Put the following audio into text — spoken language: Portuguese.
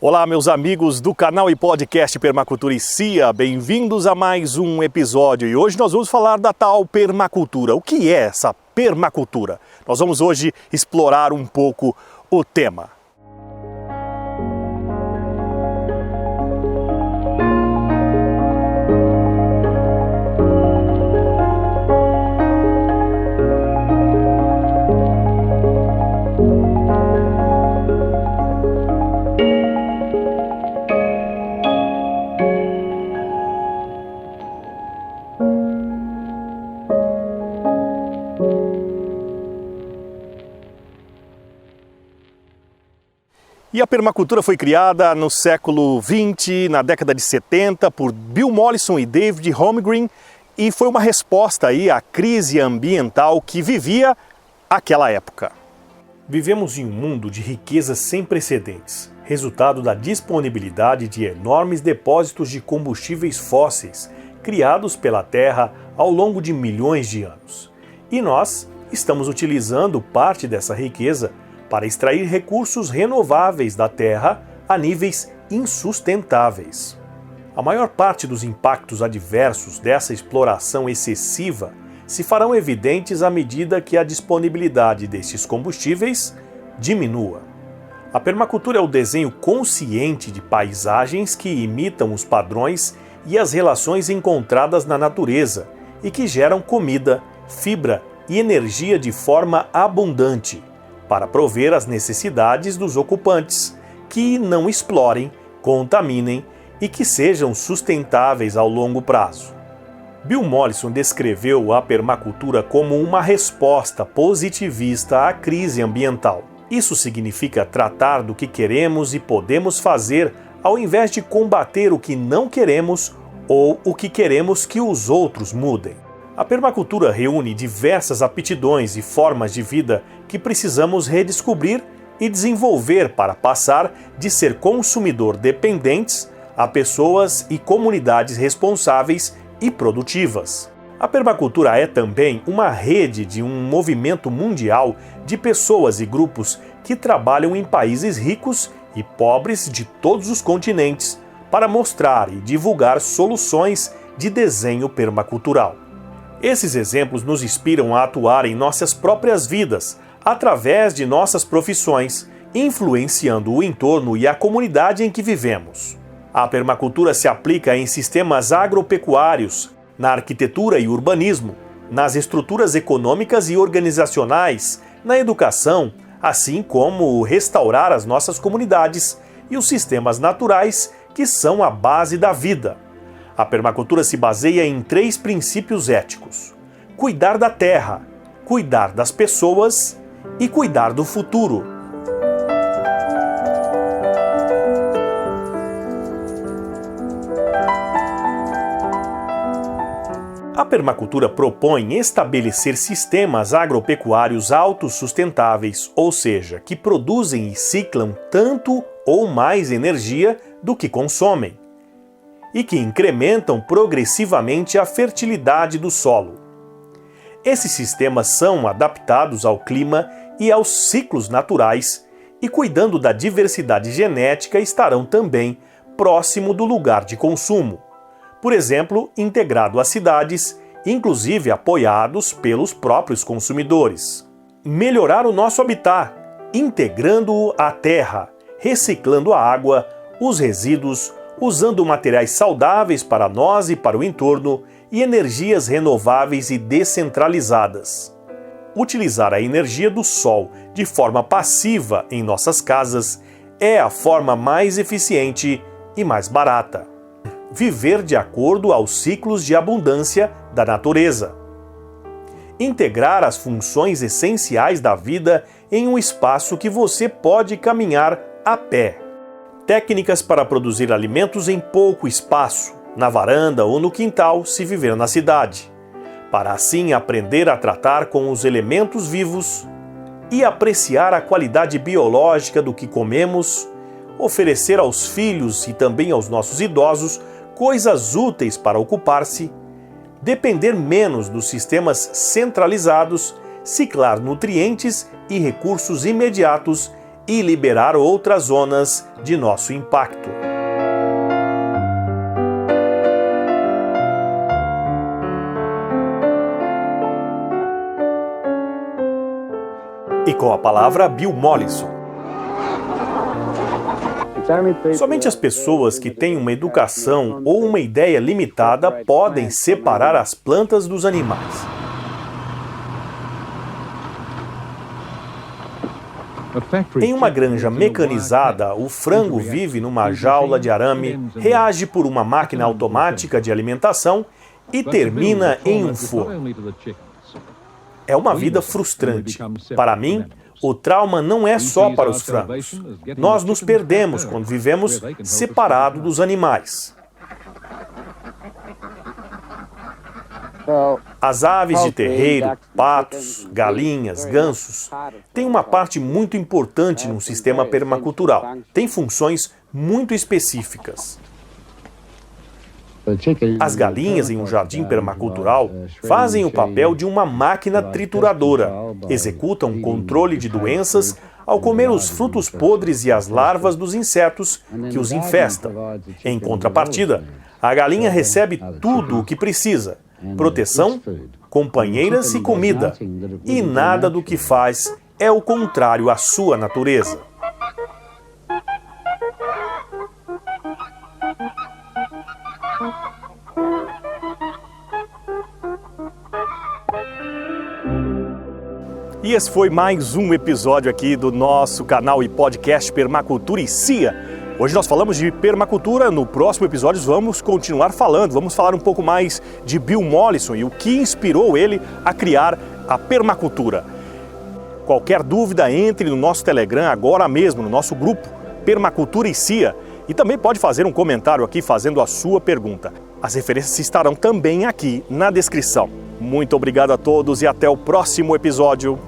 Olá, meus amigos do canal e podcast Permacultura e CIA, bem-vindos a mais um episódio. E hoje nós vamos falar da tal permacultura. O que é essa permacultura? Nós vamos hoje explorar um pouco o tema. E a permacultura foi criada no século XX, na década de 70, por Bill Mollison e David Holmgren, e foi uma resposta aí à crise ambiental que vivia aquela época. Vivemos em um mundo de riquezas sem precedentes, resultado da disponibilidade de enormes depósitos de combustíveis fósseis criados pela Terra ao longo de milhões de anos. E nós estamos utilizando parte dessa riqueza para extrair recursos renováveis da Terra a níveis insustentáveis. A maior parte dos impactos adversos dessa exploração excessiva se farão evidentes à medida que a disponibilidade destes combustíveis diminua. A permacultura é o desenho consciente de paisagens que imitam os padrões e as relações encontradas na natureza e que geram comida, fibra e energia de forma abundante, para prover as necessidades dos ocupantes, que não explorem, contaminem e que sejam sustentáveis ao longo prazo. Bill Mollison descreveu a permacultura como uma resposta positivista à crise ambiental. Isso significa tratar do que queremos e podemos fazer ao invés de combater o que não queremos ou o que queremos que os outros mudem. A permacultura reúne diversas aptidões e formas de vida que precisamos redescobrir e desenvolver para passar de ser consumidor dependentes a pessoas e comunidades responsáveis e produtivas. A permacultura é também uma rede de um movimento mundial de pessoas e grupos que trabalham em países ricos e pobres de todos os continentes para mostrar e divulgar soluções de desenho permacultural. Esses exemplos nos inspiram a atuar em nossas próprias vidas, através de nossas profissões, influenciando o entorno e a comunidade em que vivemos. A permacultura se aplica em sistemas agropecuários, na arquitetura e urbanismo, nas estruturas econômicas e organizacionais, na educação, assim como restaurar as nossas comunidades e os sistemas naturais que são a base da vida. A permacultura se baseia em 3 princípios éticos: cuidar da terra, cuidar das pessoas e cuidar do futuro. A permacultura propõe estabelecer sistemas agropecuários autossustentáveis, ou seja, que produzem e ciclam tanto ou mais energia do que consomem, e que incrementam progressivamente a fertilidade do solo. Esses sistemas são adaptados ao clima e aos ciclos naturais e, cuidando da diversidade genética, estarão também próximo do lugar de consumo, por exemplo, integrado às cidades, inclusive apoiados pelos próprios consumidores. Melhorar o nosso habitat, integrando-o à terra, reciclando a água, os resíduos, usando materiais saudáveis para nós e para o entorno e energias renováveis e descentralizadas. Utilizar a energia do sol de forma passiva em nossas casas é a forma mais eficiente e mais barata. Viver de acordo aos ciclos de abundância da natureza. Integrar as funções essenciais da vida em um espaço que você pode caminhar a pé. Técnicas para produzir alimentos em pouco espaço, na varanda ou no quintal, se viver na cidade, para assim aprender a tratar com os elementos vivos e apreciar a qualidade biológica do que comemos, oferecer aos filhos e também aos nossos idosos coisas úteis para ocupar-se, depender menos dos sistemas centralizados, ciclar nutrientes e recursos imediatos e liberar outras zonas de nosso impacto. E com a palavra, Bill Mollison. Somente as pessoas que têm uma educação ou uma ideia limitada podem separar as plantas dos animais. Em uma granja mecanizada, o frango vive numa jaula de arame, reage por uma máquina automática de alimentação e termina em um forno. É uma vida frustrante. Para mim, o trauma não é só para os frangos. Nós nos perdemos quando vivemos separados dos animais. As aves de terreiro, patos, galinhas, gansos, têm uma parte muito importante no sistema permacultural. Tem funções muito específicas. As galinhas em um jardim permacultural fazem o papel de uma máquina trituradora, executam controle de doenças ao comer os frutos podres e as larvas dos insetos que os infestam. Em contrapartida, a galinha recebe tudo o que precisa: proteção, companheiras e comida, e nada do que faz é o contrário à sua natureza. E esse foi mais um episódio aqui do nosso canal e podcast Permacultura e CIA. Hoje nós falamos de permacultura, no próximo episódio vamos continuar falando, vamos falar um pouco mais de Bill Mollison e o que inspirou ele a criar a permacultura. Qualquer dúvida, entre no nosso Telegram agora mesmo, no nosso grupo Permacultura e CIA, e também pode fazer um comentário aqui fazendo a sua pergunta. As referências estarão também aqui na descrição. Muito obrigado a todos e até o próximo episódio.